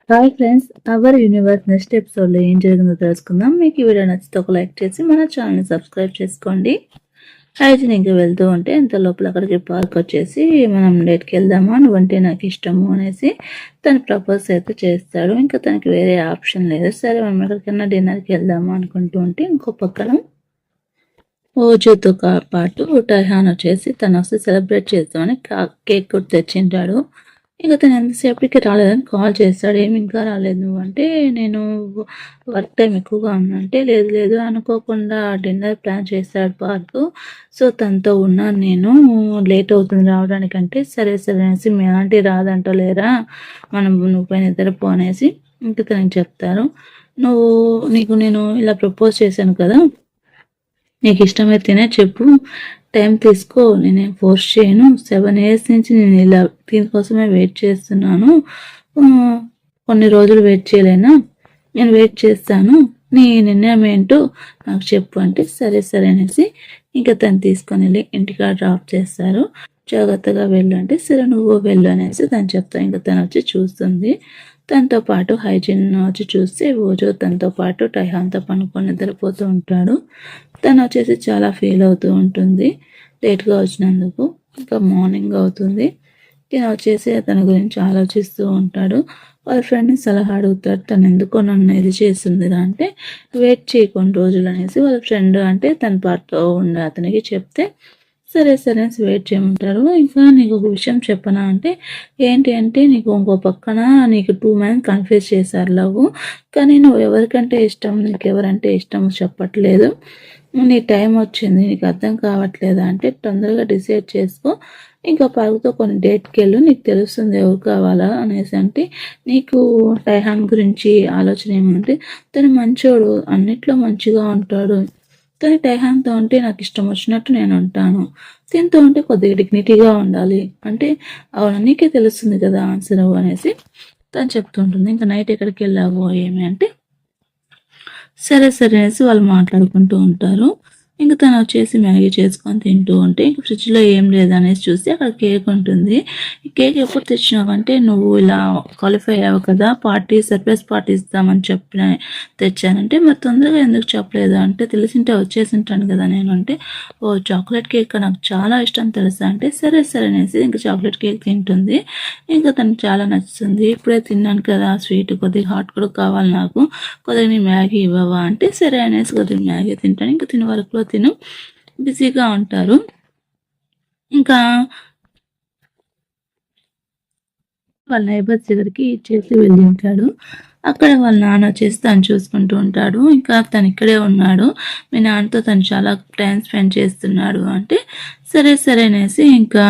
Hi friends, our universe next ఎపిసోడ్లో ఏం జరిగిందో తెలుసుకుందాం. మీకు ఈ వీడియో నచ్చితే ఒక లైక్ చేసి మన ఛానల్ని సబ్స్క్రైబ్ చేసుకోండి. హైజిన్ ఇంకా వెళ్తూ ఉంటే ఇంత లోపల అక్కడికి పార్క్ వచ్చేసి మనం డేట్కి వెళ్దామా, నువ్వంటే నాకు ఇష్టము అనేసి తను ప్రపోజ్ అయితే చేస్తాడు. ఇంకా తనకి వేరే ఆప్షన్ లేదు. సరే మనం ఎక్కడికైనా డిన్నర్కి వెళ్దామా అనుకుంటూ ఉంటే ఇంకో పక్కన ఓజోతో పాటు టైహాన్ వచ్చేసి తను వస్తే సెలబ్రేట్ చేస్తామని కేక్ కూడా తెచ్చింటాడు. ఇక తను ఎంతసేపటికి రాలేదని కాల్ చేస్తాడు. ఏమి ఇంకా రాలేదు నువ్వు అంటే, నేను వర్క్ టైం ఎక్కువగా ఉందంటే, లేదు లేదు అనుకోకుండా డిన్నర్ ప్లాన్ చేస్తాడు పార్క్. సో తనతో ఉన్నాను నేను, లేట్ అవుతుంది రావడానికంటే, సరే సరే అనేసి మీ ఆంటీ రాదంటో లేరా, నువ్వు పైన నిద్రపో అనేసి ఇంకా తనకి చెప్తారు. నీకు నేను ఇలా ప్రపోజ్ చేశాను కదా, నీకు ఇష్టమైతేనే చెప్పు, టైం తీసుకో, నేనేం ఫోర్స్ చేయను. 7 years నుంచి నేను ఇలా దీనికోసమే వెయిట్ చేస్తున్నాను. కొన్ని రోజులు వెయిట్ చేయలేనా, నేను వెయిట్ చేస్తాను, నీ నిర్ణయం ఏంటో నాకు చెప్పు అంటే, సరే సరే అనేసి ఇంకా తను తీసుకొని వెళ్ళి ఇంటికాడ డ్రాప్ చేస్తారు. జాగ్రత్తగా వెళ్ళు అంటే, సరే నువ్వు వెళ్ళు అనేసి తను చెప్తాను. ఇంకా తను వచ్చి చూస్తుంది. తనతో పాటు హైజిన్ వచ్చి చూస్తే ఓజో తనతో పాటు టైహాన్తో పనుకొని నిద్రపోతూ ఉంటాడు. తను వచ్చేసి చాలా ఫీల్ అవుతూ ఉంటుంది లేట్గా వచ్చినందుకు. ఇంకా మార్నింగ్ అవుతుంది. తను వచ్చేసి తన గురించి ఆలోచిస్తూ ఉంటాడు. వాళ్ళ ఫ్రెండ్ని సలహా అడుగుతాడు, తను ఎందుకో నన్ను ఇది చేస్తుందిరా అంటే, వెయిట్ చేయకుండా రోజులు అనేసి వాళ్ళ ఫ్రెండ్ అంటే తన పార్ట్లో ఉన్న అతనికి చెప్తే, సరే సరే వెయిట్ చేయమంటారు. ఇంకా నీకు ఒక విషయం చెప్పనా అంటే, ఏంటి అంటే, నీకు ఇంకో పక్కన నీకు 2 men కన్ఫ్యూజ్ చేశారు లవ్, కానీ నువ్వు ఎవరికంటే ఇష్టం, నీకు ఎవరంటే ఇష్టం చెప్పట్లేదు. నీ టైం వచ్చింది, నీకు అర్థం కావట్లేదా అంటే, తొందరగా డిసైడ్ చేసుకో, ఇంకా పరుగుతో కొన్ని డేట్కి వెళ్ళు, నీకు తెలుస్తుంది ఎవరు కావాలా అనేసి అంటే, నీకు టైహాన్ గురించి ఆలోచన ఏమంటే, తను మంచోడు, అన్నిట్లో మంచిగా ఉంటాడు, కానీ టైహాన్తో ఉంటే నాకు ఇష్టం వచ్చినట్టు నేను ఉంటాను, దీంతో ఉంటే కొద్దిగా డిగ్నిటీగా ఉండాలి అంటే, అవును నీకే తెలుస్తుంది కదా ఆన్సర్ అనేసి తను చెప్తుంటుంది. ఇంకా నైట్ ఎక్కడికి వెళ్ళావో ఏమి అంటే, సరే సరే అనేసి వాళ్ళు మాట్లాడుకుంటూ ఉంటారు. ఇంకా తను వచ్చేసి మ్యాగీ చేసుకొని తింటూ ఉంటే, ఇంక ఫ్రిడ్జ్లో ఏం లేదనేసి చూస్తే అక్కడ కేక్ ఉంటుంది. ఈ కేక్ ఎప్పుడు తెచ్చినావంటే, నువ్వు ఇలా క్వాలిఫై అయ్యావు కదా, సర్ప్రైజ్ పార్టీ ఇస్తామని తెచ్చానంటే, మరి తొందరగా ఎందుకు చెప్పలేదు అంటే, తెలిసింటే వచ్చేసి ఉంటాను కదా నేను అంటే, ఓ చాక్లెట్ కేక్ నాకు చాలా ఇష్టం తెలుసా అంటే, సరే సరే అనేసి ఇంకా చాక్లెట్ కేక్ తింటుంది. ఇంకా తనకు చాలా నచ్చుతుంది. ఇప్పుడే తిన్నాను కదా స్వీట్, కొద్దిగా హాట్ కూడా కావాలి నాకు, కొద్దిగా నీ మ్యాగీ ఇవ్వవా అంటే, సరే అనేసి కొద్దిగా మ్యాగీ తింటాను. ఇంకా తినే వరకు తిను బిజీగా ఉంటారు. ఇంకా వాళ్ళ నైబర్స్ దగ్గరికి ఇచ్చేసి వెళ్ళి ఉంటాడు. అక్కడ వాళ్ళ నాన్న వచ్చేసి తను చూసుకుంటూ ఉంటాడు. ఇంకా తను ఇక్కడే ఉన్నాడు, మీ నాన్నతో తను చాలా టైం స్పెండ్ చేస్తున్నాడు అంటే, సరే సరే అనేసి ఇంకా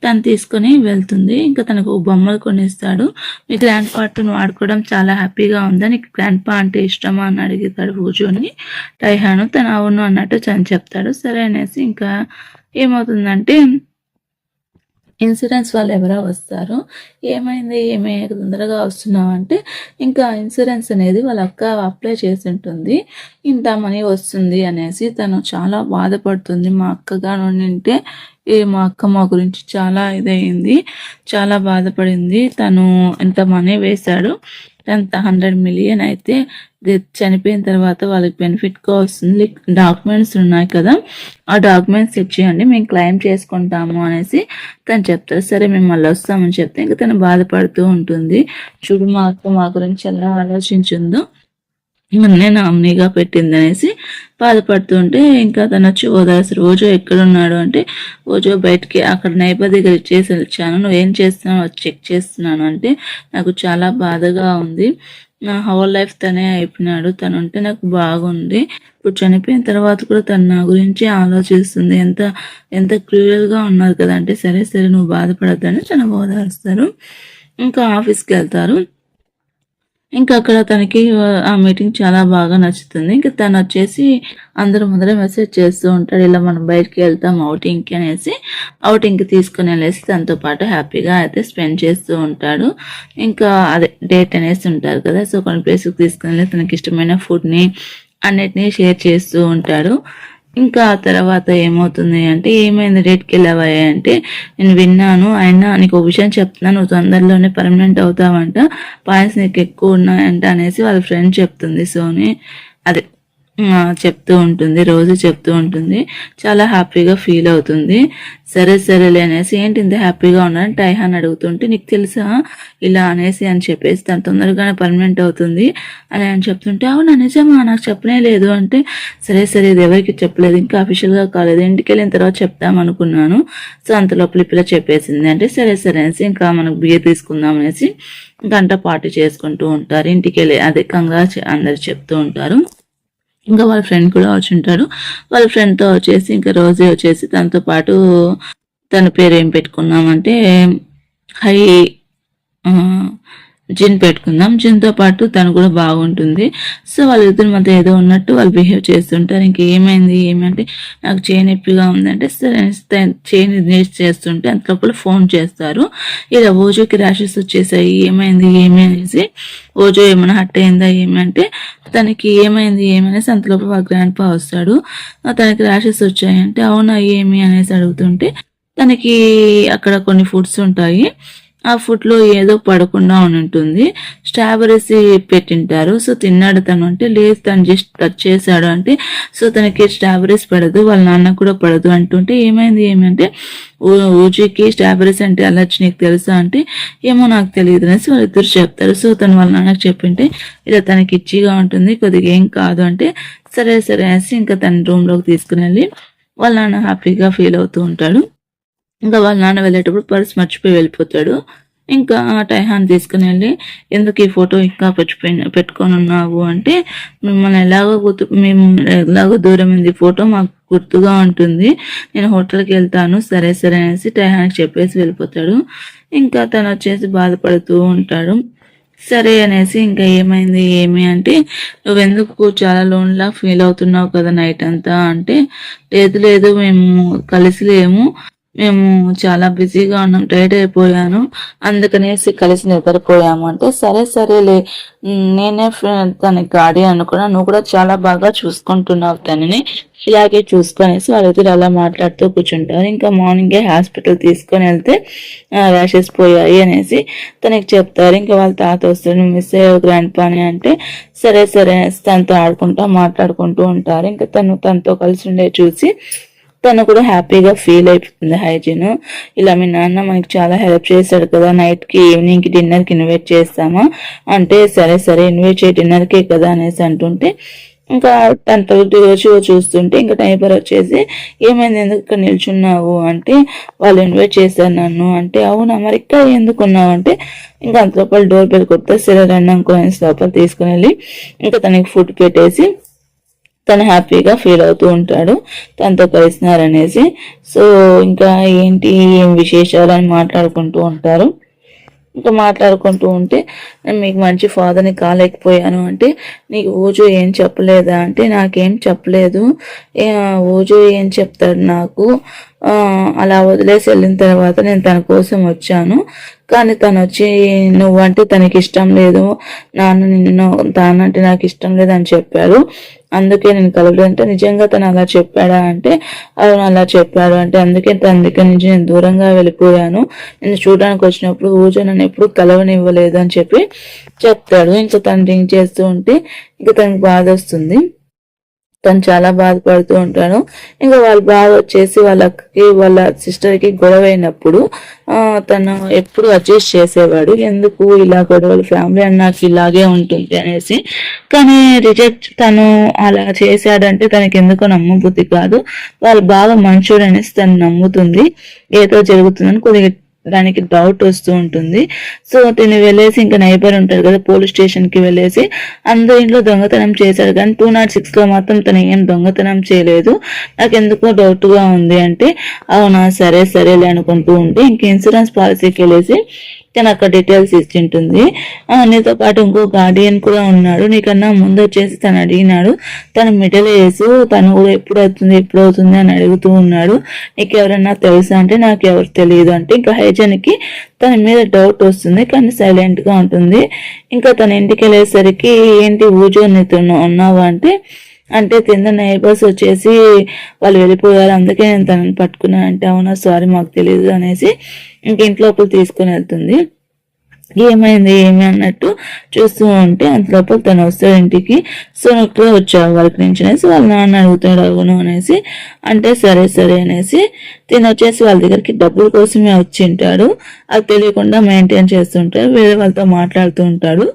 తను తీసుకొని వెళ్తుంది. ఇంకా తనకు బొమ్మలు కొనిస్తాడు. మీ గ్రాండ్ పార్ట్ను ఆడుకోవడం చాలా హ్యాపీగా ఉందా, నీకు గ్రాండ్ పా అంటే ఇష్టమా అని అడుగుతాడు కూర్చొని టైహాను. తను అవును అన్నట్టు తను చెప్తాడు. సరే అనేసి ఇంకా ఏమవుతుందంటే, ఇన్సూరెన్స్ వాళ్ళు ఎవరో వస్తారు. ఏమైంది, తొందరగా వస్తున్నావు అంటే, ఇంకా ఇన్సూరెన్స్ అనేది వాళ్ళ అక్క అప్లై చేసి ఉంటుంది, ఇంత మనీ వస్తుంది అనేసి తను చాలా బాధపడుతుంది. మా అక్కగా ఉంటే మా అక్క మా గురించి చాలా ఇదయింది, చాలా బాధపడింది, తను ఎంత మనీ వేశాడు, ఎంత 100 million అయితే చనిపోయిన తర్వాత వాళ్ళకి బెనిఫిట్గా వస్తుంది, డాక్యుమెంట్స్ ఉన్నాయి కదా, ఆ డాక్యుమెంట్స్ ఇచ్చేయండి, మేము క్లెయిమ్ చేసుకుంటాము అనేసి తను చెప్తారు. సరే మేము మళ్ళీ వస్తామని చెప్తే ఇంకా తను బాధపడుతూ ఉంటుంది. చూడు మా అక్క మా గురించి ఎలా ఆలోచించిందో, నన్నే నామినీగా పెట్టింది అనేసి బాధపడుతూ ఉంటే, ఇంకా తను వచ్చి ఓదార్సి, రోజు ఎక్కడున్నాడు అంటే, రోజు బయటికి అక్కడ నైబర్ దగ్గర ఇచ్చేసి వచ్చాను, నువ్వు ఏం చేస్తున్నావు చెక్ చేస్తున్నాను అంటే, నాకు చాలా బాధగా ఉంది, నా హోల్ లైఫ్ తనే అయిపోయినాడు, తను ఉంటే నాకు బాగుంది, ఇప్పుడు చనిపోయిన తర్వాత కూడా తను నా గురించి ఆలోచిస్తుంది, ఎంత ఎంత క్రూయల్గా ఉన్నారు కదా అంటే, సరే సరే నువ్వు బాధపడద్దని తను ఓదారుస్తారు. ఇంకా ఆఫీస్కి వెళ్తారు. ఇంకా అక్కడ తనకి ఆ మీటింగ్ చాలా బాగా నచ్చుతుంది. ఇంకా తను వచ్చేసి అందరూ ముందర మెసేజ్ చేస్తూ ఉంటాడు, ఇలా మనం బయటికి వెళ్తాం అవుటింగ్కి అనేసి. అవుటింగ్కి తీసుకుని వెళ్ళేసి తనతో పాటు హ్యాపీగా అయితే స్పెండ్ చేస్తూ ఉంటాడు. ఇంకా అదే డేట్ అనేసి ఉంటారు కదా, సో కొన్ని ప్లేస్కి తీసుకుని వెళ్ళి తనకి ఇష్టమైన ఫుడ్ని అన్నిటినీ షేర్ చేస్తూ ఉంటాడు. ఇంకా ఆ తర్వాత ఏమవుతుంది అంటే, ఏమైంది డేట్కి వెళ్ళావా అంటే, నేను విన్నాను అయినా నీకు ఒక విషయం చెప్తున్నాను, నువ్వు తొందరలోనే పర్మనెంట్ అవుతావంట, పాయింట్స్ నీకు ఎక్కువ ఉన్నాయంట అనేసి వాళ్ళ ఫ్రెండ్ చెప్తుంది. సోని అదే చెప్తూ ఉంటుంది, రోజు చెప్తూ ఉంటుంది. చాలా హ్యాపీగా ఫీల్ అవుతుంది. సరే సరేలే అనేసి, ఏంటి ఇంత హ్యాపీగా ఉన్నాను టైహాన్ అడుగుతుంటే, నీకు తెలుసా ఇలా అనేసి అని చెప్పేసి తను తొందరగానే పర్మనెంట్ అవుతుంది అని చెప్తుంటే, అవునా నిజమా నాకు చెప్పనే లేదు అంటే, సరే సరే ఇది ఎవరికి చెప్పలేదు, ఇంకా అఫీషియల్గా కాలేదు, ఇంటికి వెళ్ళిన తర్వాత చెప్తాం అనుకున్నాను. సో అంత లోపల పిల్ల చెప్పేసింది అంటే, సరే సరే అనేసి ఇంకా మనకు బియర్ తీసుకుందాం అనేసి గంట పార్టీ చేసుకుంటూ ఉంటారు. ఇంటికి వెళ్ళి అదే కంగ్రాట్స్ అందరు చెప్తూ ఉంటారు. ఇంకా వాళ్ళ ఫ్రెండ్ కూడా వచ్చి ఉంటాడు. వాళ్ళ ఫ్రెండ్తో వచ్చేసి ఇంకా రోజే వచ్చేసి తనతో పాటు తన పేరు ఏం పెట్టుకున్నామంటే హై జిన్ పెట్టుకుందాం. జిన్తో పాటు తను కూడా బాగుంటుంది. సో వాళ్ళిద్దరి మధ్య ఏదో ఉన్నట్టు వాళ్ళు బిహేవ్ చేస్తుంటారు. ఇంక ఏమైంది ఏమంటే, నాకు చేయి నొప్పిగా ఉందంటే చేయి ఇన్వెస్ట్ చేస్తుంటే అంతలోపల ఫోన్ చేస్తారు. ఇలా ఓజోకి ర్యాషెస్ వచ్చేసాయి, ఏమైంది అనేసి, ఓజో ఏమైనా హట్ అయిందా ఏమంటే, తనకి ఏమైంది ఏమనేసి అంతలోపల వాళ్ళ గ్రాండ్ పా వస్తాడు. తనకి ర్యాషెస్ వచ్చాయంటే, అవునా ఏమి అనేసి అడుగుతుంటే, తనకి అక్కడ కొన్ని ఫుడ్స్ ఉంటాయి, ఆ ఫుడ్లో ఏదో పడకుండా ఉంటుంది, స్ట్రాబెరీస్ పెట్టింటారు. సో తిన్నాడు తను అంటే, లేదు తను జస్ట్ టచ్ చేశాడు అంటే, సో తనకి స్ట్రాబెరీస్ పడదు, వాళ్ళ నాన్న కూడా పడదు అంటుంటే, ఏమైంది ఏమంటే, ఊజీకి స్ట్రాబెరీస్ అంటే అలర్జీ నీకు తెలుసా అంటే, ఏమో నాకు తెలియదు అనేసి వాళ్ళిద్దరు చెప్తారు. సో తను వాళ్ళ నాన్నకు చెప్పింటే, ఇలా తనకి ఇచ్చిగా ఉంటుంది, కొద్దిగా ఏం కాదు అంటే, సరే సరే అనేసి ఇంకా తన రూమ్లోకి తీసుకుని వెళ్ళి వాళ్ళ నాన్న హ్యాపీగా ఫీల్ అవుతూ ఉంటాడు. ఇంకా వాళ్ళ నాన్న వెళ్ళేటప్పుడు పర్స్ మర్చిపోయి వెళ్ళిపోతాడు. ఇంకా టైహాన్ తీసుకుని వెళ్ళి, ఎందుకు ఈ ఫోటో ఇంకా పెట్టుకొని ఉన్నావు అంటే, మిమ్మల్ని ఎలాగో దూరమైంది ఫోటో మాకు గుర్తుగా ఉంటుంది, నేను హోటల్కి వెళ్తాను, సరే సరే అనేసి టైహాన్కి చెప్పేసి వెళ్ళిపోతాడు. ఇంకా తను వచ్చేసి బాధపడుతూ ఉంటాడు. సరే అనేసి ఇంకా ఏమైంది ఏమి అంటే, నువ్వెందుకు చాలా లోన్లా ఫీల్ అవుతున్నావు కదా నైట్ అంతా అంటే, లేదు లేదు మేము కలిసి లేము, మేము చాలా బిజీగా ఉన్నాం, టైర్డ్ అయిపోయాను, అందుకనేసి కలిసి నిద్రపోయాము అంటే, సరే సరేలే నేనే తనకి గార్డియన్ అనుకున్నా, నువ్వు కూడా చాలా బాగా చూసుకుంటున్నావు తనని, ఇలాగే చూసుకొనేసి వాళ్ళిద్దరు అలా మాట్లాడుతూ కూర్చుంటారు. ఇంకా మార్నింగే హాస్పిటల్ తీసుకొని వెళ్తే ర్యాషెస్ పోయాయి అనేసి తనకి చెప్తారు. ఇంకా వాళ్ళ తాత వస్తాడు, మిస్ అయ్యావు గ్రాండ్ పాని అంటే, సరే సరే అనేసి తనతో ఆడుకుంటా మాట్లాడుకుంటూ ఉంటారు. ఇంకా తనతో కలిసి ఉండే చూసి తను కూడా హ్యాపీగా ఫీల్ అయిపోతుంది. హైజీన్ ఇలా మీ నాన్న మనకి చాలా హెల్ప్ చేశాడు కదా, నైట్కి ఈవినింగ్కి డిన్నర్కి ఇన్వైట్ చేస్తామా అంటే, సరే సరే ఇన్వైట్ చేయి డిన్నర్కే కదా అనేసి అంటుంటే, ఇంకా తనతో రోజు చూస్తుంటే ఇంకా టైపర్ వచ్చేసి, ఏమైంది ఎందుకు ఇక్కడ నిల్చున్నావు అంటే, వాళ్ళు ఇన్వైట్ చేశారు నన్ను అంటే, అవునా మరి ఇక్కడ ఎందుకున్నావు అంటే, ఇంకా అంత లోపల డోర్ బెల్ కొడితే సరే రండి అనుకో లోపల తీసుకుని వెళ్ళి ఇంకా తనకి ఫుడ్ పెట్టేసి తను హ్యాపీగా ఫీల్ అవుతూ ఉంటాడు తనతో కలిసినారనేసి. సో ఇంకా ఏంటి ఏం విశేషాలు అని మాట్లాడుకుంటూ ఉంటారు. ఇంకా మాట్లాడుకుంటూ ఉంటే, నేను మీకు మంచి ఫాదర్ని కాలేకపోయాను అంటే, నీకు ఓజో ఏం చెప్పలేదా అంటే, నాకేం చెప్పలేదు, ఓజో ఏం చెప్తాడు నాకు, అలా వదిలేసి వెళ్ళిన తర్వాత నేను తన కోసం వచ్చాను, కానీ తను వచ్చి నువ్వంటే తనకి ఇష్టం లేదు, తానంటే నాకు ఇష్టం లేదని చెప్పాడు, అందుకే నేను కలవలేదంటే, నిజంగా తను అలా చెప్పాడా అంటే, అవును అలా చెప్పాడు అంటే, అందుకే తన దగ్గర నుంచి నేను దూరంగా వెళ్ళిపోయాను, నేను చూడడానికి వచ్చినప్పుడు ఊజో నన్ను ఎప్పుడు కలవనివ్వలేదు అని చెప్పి చెప్తాడు. ఇంకా తను డ్రింక్ చేస్తూ ఉంటే ఇంకా తనకు బాధ వస్తుంది, తను చాలా బాధపడుతూ ఉంటాడు. ఇంకా వాళ్ళ బాధ వచ్చేసి వాళ్ళకి వాళ్ళ సిస్టర్కి గొడవ అయినప్పుడు తను ఎప్పుడు అడ్జస్ట్ చేసేవాడు, ఎందుకు ఇలా గొడవలు, ఫ్యామిలీ అన్నాక ఇలాగే ఉంటుంది అనేసి, కానీ రిజెక్ట్ తను అలా చేశాడంటే తనకి ఎందుకో నమ్మబుద్ధి కాదు, వాళ్ళు బాగా మంచోడు అనేసి తను నమ్ముతుంది, ఏదో జరుగుతుందని కొద్దిగా దానికి డౌట్ వస్తూ ఉంటుంది. సో తిని వెళ్ళేసి ఇంకా నైబర్ ఉంటారు కదా పోలీస్ స్టేషన్కి వెళ్ళేసి, అందరి ఇంట్లో దొంగతనం చేశాడు కానీ 206లో మాత్రం తను ఏం దొంగతనం చేయలేదు, నాకు ఎందుకో డౌట్గా ఉంది అంటే, అవునా సరే సరేలే అనుకుంటూ ఉంటే ఇంక ఇన్సూరెన్స్ పాలసీకి వెళ్ళేసి తను అక్కడ డీటెయిల్స్ ఇచ్చింటుంది. నీతో పాటు ఇంకో గార్డియన్ కూడా ఉన్నాడు, నీకన్నా ముందు వచ్చేసి తను అడిగినాడు, తను మిడిల్ ఏజ్, తను కూడా ఎప్పుడు అవుతుంది అని అడుగుతూ ఉన్నాడు, నీకు ఎవరన్నా తెలుసా అంటే, నాకు ఎవరు తెలియదు అంటే, ఇంకా హైజన్కి తన మీద డౌట్ వస్తుంది కానీ సైలెంట్గా ఉంటుంది. ఇంకా తన ఇంటికి వెళ్ళేసరికి ఏంటి ఊజో నీతో ఉన్నావు అంటే, అంటే కింద నైబర్స్ వచ్చేసి వాళ్ళు వెళ్ళిపోయారు, అందుకే నేను తనని పట్టుకున్నాను అంటే అవునా సారీ మాకు తెలియదు అనేసి ఇంక ఇంట్లోపల తీసుకుని వెళ్తుంది. ఏమైంది ఏమి అన్నట్టు చూస్తూ ఉంటే అంతలోపల తను వస్తాడు ఇంటికి. సో నువ్వు వచ్చావు వర్క్ నుంచి అనేసి వాళ్ళ నాన్న అడుగుతాడు. అవును అనేసి అంటే సరే సరే అనేసి తిను వచ్చేసి వాళ్ళ దగ్గరికి డబ్బుల కోసమే వచ్చింటాడు. అది తెలియకుండా మెయింటైన్ చేస్తుంటాడు, వేరే వాళ్ళతో మాట్లాడుతూ ఉంటాడు.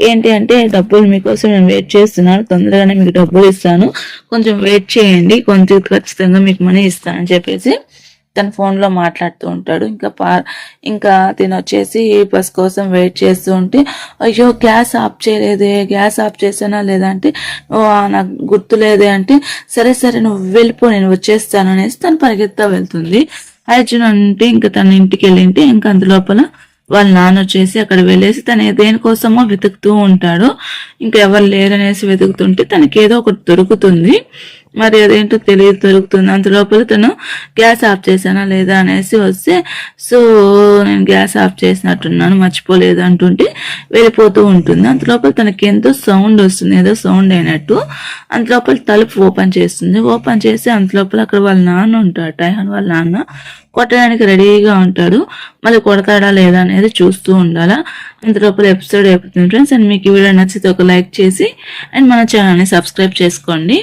ఏంటి అంటే డబ్బులు మీకోసం నేను వెయిట్ చేస్తున్నాను, తొందరగానే మీకు డబ్బులు ఇస్తాను, కొంచెం వెయిట్ చేయండి, కొంచెం ఖచ్చితంగా మీకు మనీ ఇస్తానని చెప్పేసి తన ఫోన్లో మాట్లాడుతూ ఉంటాడు. ఇంకా తిను వచ్చేసి బస్ కోసం వెయిట్ చేస్తూ ఉంటే అయ్యో గ్యాస్ ఆఫ్ చేయలేదే, గ్యాస్ ఆఫ్ చేసానా లేదా అంటే నాకు గుర్తులేదే అంటే సరే సరే నువ్వు వెళ్ళిపో నేను వచ్చేస్తాను అనేసి తను పరిగెత్తా వెళ్తుంది. అర్జున్ అంటే ఇంకా తన ఇంటికి వెళ్ళింటే ఇంకా అందులోపల వాళ్ళ నాన్న వచ్చేసి అక్కడ వెళ్ళేసి తను దేనికోసమో వెతుకుతూ ఉంటాడు. ఇంకా ఎవరు లేరనేసి వెతుకుతుంటే తనకి ఏదో ఒకటి దొరుకుతుంది, మరి అదేంటో తెలియదు దొరుకుతుంది. అంతలోపల తను గ్యాస్ ఆఫ్ చేశానా లేదా అనేసి వస్తే సో నేను గ్యాస్ ఆఫ్ చేసినట్టున్నాను మర్చిపోలేదు అంటుంటే వెళ్ళిపోతూ ఉంటుంది. అంతలోపల తనకి ఎంతో సౌండ్ వస్తుంది, ఏదో సౌండ్ అయినట్టు. అంతలోపల తలుపు ఓపెన్ చేస్తుంది. ఓపెన్ చేసి అంతలోపల అక్కడ వాళ్ళ నాన్న ఉంటాడు, టైహాన్ వాళ్ళ నాన్న. కొట్టడానికి రెడీగా ఉంటాడు, మళ్ళీ కొడతాడా లేదా అనేది చూస్తూ ఉండాలా. అంతలోపల ఎపిసోడ్ అయిపోతుంది ఫ్రెండ్స్. అండ్ మీకు ఈ వీడియో నచ్చితే ఒక లైక్ చేసి అండ్ మన ఛానల్ని సబ్స్క్రైబ్ చేసుకోండి.